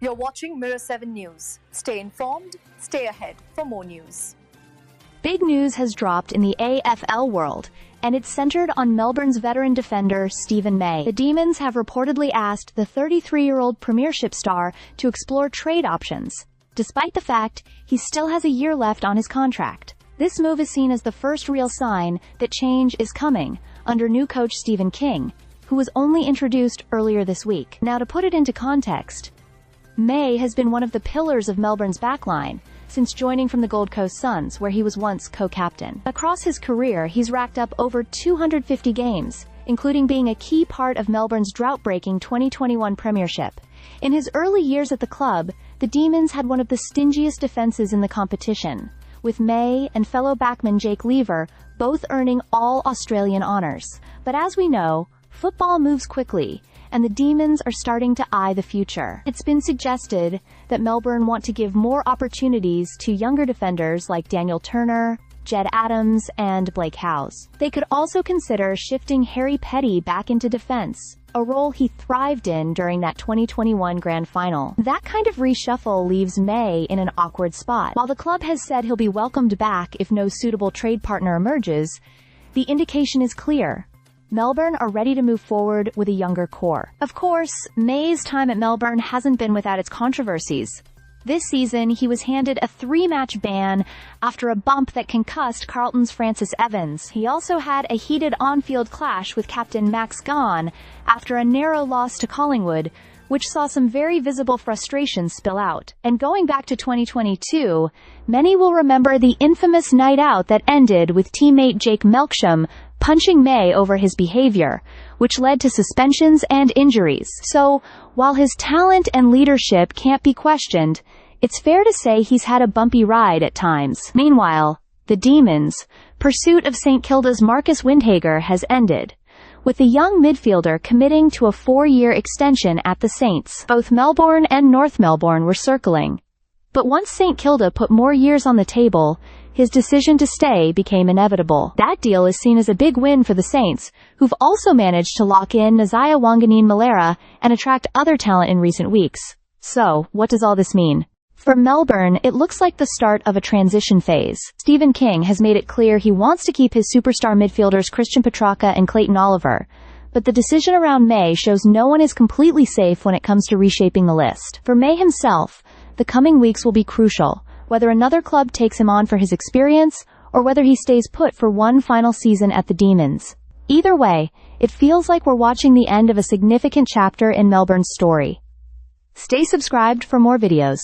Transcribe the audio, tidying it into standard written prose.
You're watching Mirror 7 News. Stay informed, stay ahead for more news. Big news has dropped in the AFL world, and it's centered on Melbourne's veteran defender Stephen May. The Demons have reportedly asked the 33-year-old Premiership star to explore trade options, despite the fact he still has a year left on his contract. This move is seen as the first real sign that change is coming under new coach Stephen King, who was only introduced earlier this week. Now, to put it into context, May has been one of the pillars of Melbourne's backline since joining from the Gold Coast Suns, where he was once co-captain. Across his career, he's racked up over 250 games, including being a key part of Melbourne's drought-breaking 2021 Premiership. In his early years at the club, the Demons had one of the stingiest defenses in the competition, with May and fellow backman Jake Lever both earning all Australian honours. But as we know, football moves quickly, and the Demons are starting to eye the future. It's been suggested that Melbourne want to give more opportunities to younger defenders like Daniel Turner, Jed Adams, and Blake Howes. They could also consider shifting Harry Petty back into defense, a role he thrived in during that 2021 Grand Final. That kind of reshuffle leaves May in an awkward spot. While the club has said he'll be welcomed back if no suitable trade partner emerges, the indication is clear. Melbourne are ready to move forward with a younger core. Of course, May's time at Melbourne hasn't been without its controversies. This season, he was handed a 3-match ban after a bump that concussed Carlton's Francis Evans. He also had a heated on-field clash with captain Max Gawn after a narrow loss to Collingwood, which saw some very visible frustrations spill out. And going back to 2022, many will remember the infamous night out that ended with teammate Jake Melksham punching May over his behavior, which led to suspensions and injuries. So, while his talent and leadership can't be questioned, it's fair to say he's had a bumpy ride at times. Meanwhile, the Demons' pursuit of St Kilda's Marcus Windhager has ended, with the young midfielder committing to a 4-year extension at the Saints. Both Melbourne and North Melbourne were circling, but once St Kilda put more years on the table, his decision to stay became inevitable. That deal is seen as a big win for the Saints, who've also managed to lock in Nazaya Wanganeen-Malera and attract other talent in recent weeks. So, what does all this mean? For Melbourne, it looks like the start of a transition phase. Stephen King has made it clear he wants to keep his superstar midfielders Christian Petracca and Clayton Oliver, but the decision around May shows no one is completely safe when it comes to reshaping the list. For May himself, the coming weeks will be crucial, whether another club takes him on for his experience, or whether he stays put for one final season at the Demons. Either way, it feels like we're watching the end of a significant chapter in Melbourne's story. Stay subscribed for more videos.